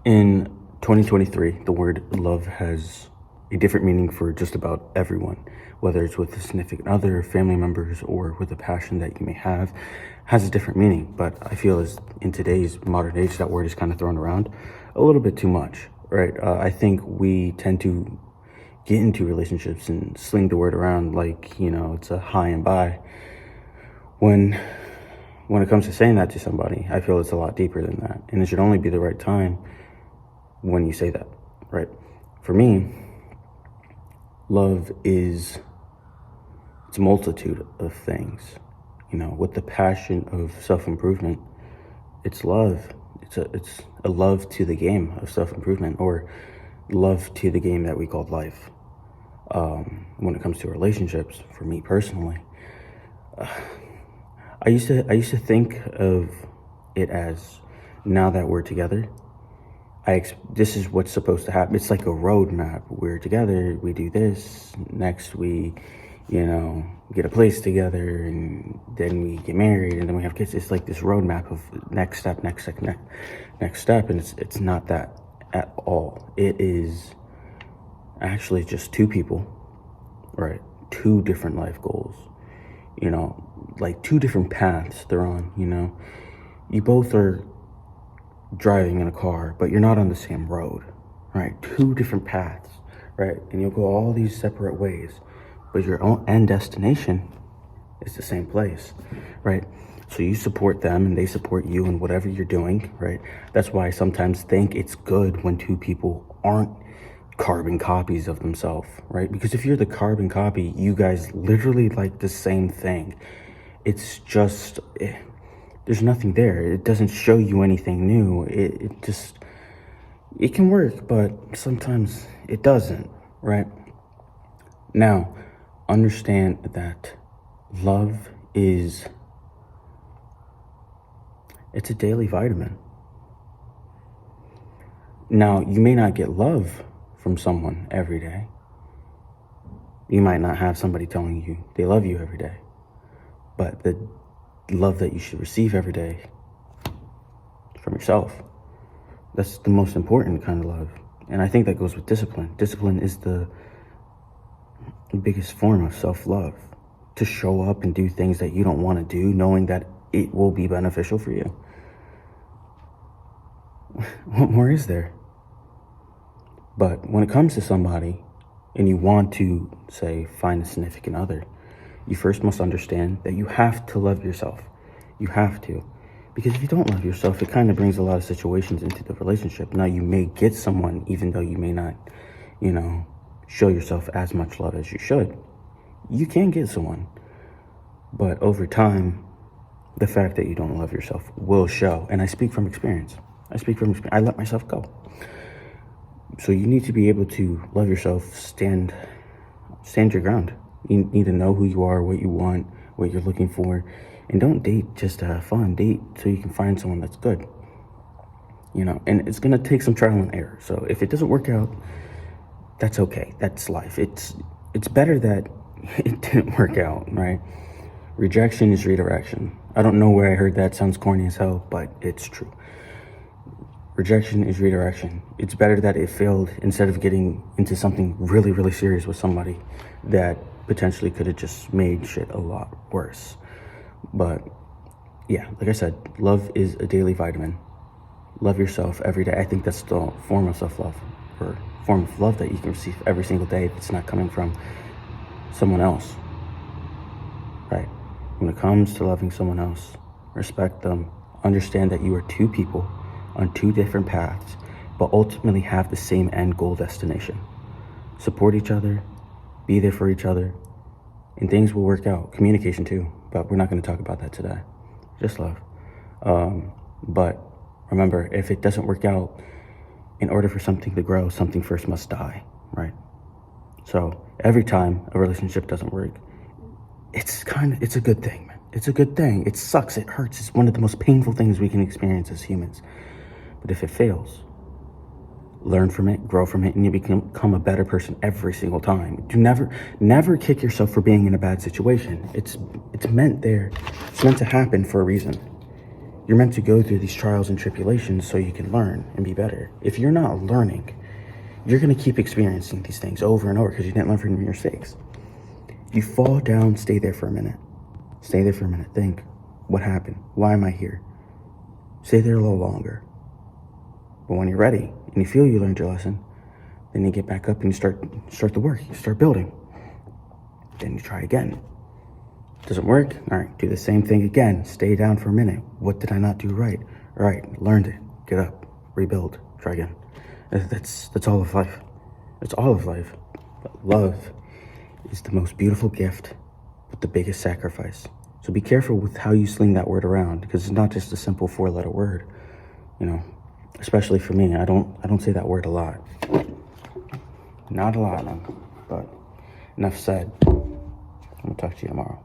In 2023, the word love has a different meaning for just about everyone, whether it's with a significant other, family members, or with a passion that you may have, has a different meaning. But I feel as in today's modern age, that word is kind of thrown around a little bit too much, right? I think we tend to get into relationships and sling the word around like, it's a high and by. When it comes to saying that to somebody, I feel it's a lot deeper than that. And it should only be the right time when you say that, right? For me, love it's a multitude of things. With the passion of self-improvement, it's love. It's a love to the game of self-improvement, or love to the game that we call life. When it comes to relationships, for me personally, I used to think of it as, now that we're together, this is what's supposed to happen. It's like a roadmap. We're together, we do this, next we, get a place together, and then we get married, and then we have kids. It's like this roadmap of next step, and it's not that at all. It is actually just two people, right? Two different life goals, like two different paths they're on, You both are driving in a car, but you're not on the same road, right? Two different paths, right? And you'll go all these separate ways, but your own end destination is the same place, right? So you support them and they support you in whatever you're doing, right? That's why I sometimes think it's good when two people aren't carbon copies of themselves, right? Because if you're the carbon copy, you guys literally like the same thing. It's just, there's nothing there. It doesn't show you anything new. It can work, but sometimes it doesn't, right? Now, understand that love it's a daily vitamin. Now, you may not get love from someone every day. You might not have somebody telling you they love you every day, but the love that you should receive every day from yourself, that's the most important kind of love. And I think that goes with discipline. Discipline is the biggest form of self-love, to show up and do things that you don't want to do, knowing that it will be beneficial for you. What more is there? But when it comes to somebody and you want to, say, find a significant other, you first must understand that you have to love yourself. You have to. Because if you don't love yourself, it kind of brings a lot of situations into the relationship. Now, you may get someone, even though you may not, show yourself as much love as you should. You can get someone. But over time, the fact that you don't love yourself will show. And I speak from experience. I let myself go. So you need to be able to love yourself, stand your ground. You need to know who you are, what you want, what you're looking for. And don't date just to have fun. Date so you can find someone that's good. And it's going to take some trial and error. So if it doesn't work out, that's okay. That's life. It's better that it didn't work out, right? Rejection is redirection. I don't know where I heard that. Sounds corny as hell, but it's true. Rejection is redirection. It's better that it failed instead of getting into something really, really serious with somebody that potentially could have just made shit a lot worse. But yeah, like I said, love is a daily vitamin. Love yourself every day. I think that's the form of self-love, or form of love that you can receive every single day if it's not coming from someone else, right? When it comes to loving someone else, respect them. Understand that you are two people on two different paths, but ultimately have the same end goal destination. Support each other, be there for each other, and things will work out. Communication too, but we're not going to talk about that today. Just love. But remember, if it doesn't work out, in order for something to grow, something first must die, right? So every time a relationship doesn't work, it's a good thing, man. It's a good thing. It sucks. It hurts. It's one of the most painful things we can experience as humans. But if it fails, learn from it, grow from it, and you become a better person every single time. Do never kick yourself for being in a bad situation. It's meant there. It's meant to happen for a reason. You're meant to go through these trials and tribulations so you can learn and be better. If you're not learning, you're going to keep experiencing these things over and over because you didn't learn from your mistakes. You fall down, stay there for a minute. Stay there for a minute. Think, what happened? Why am I here? Stay there a little longer. But when you're ready and you feel you learned your lesson, then you get back up and you start the work. You start building. Then you try again. Doesn't work? All right, do the same thing again. Stay down for a minute. What did I not do right? All right, learned it. Get up, rebuild, try again. That's all of life. It's all of life. But love is the most beautiful gift, but the biggest sacrifice. So be careful with how you sling that word around, because it's not just a simple 4-letter word. You know, especially for me, I don't say that word a lot. Not a lot, but enough said. I'm gonna talk to you tomorrow.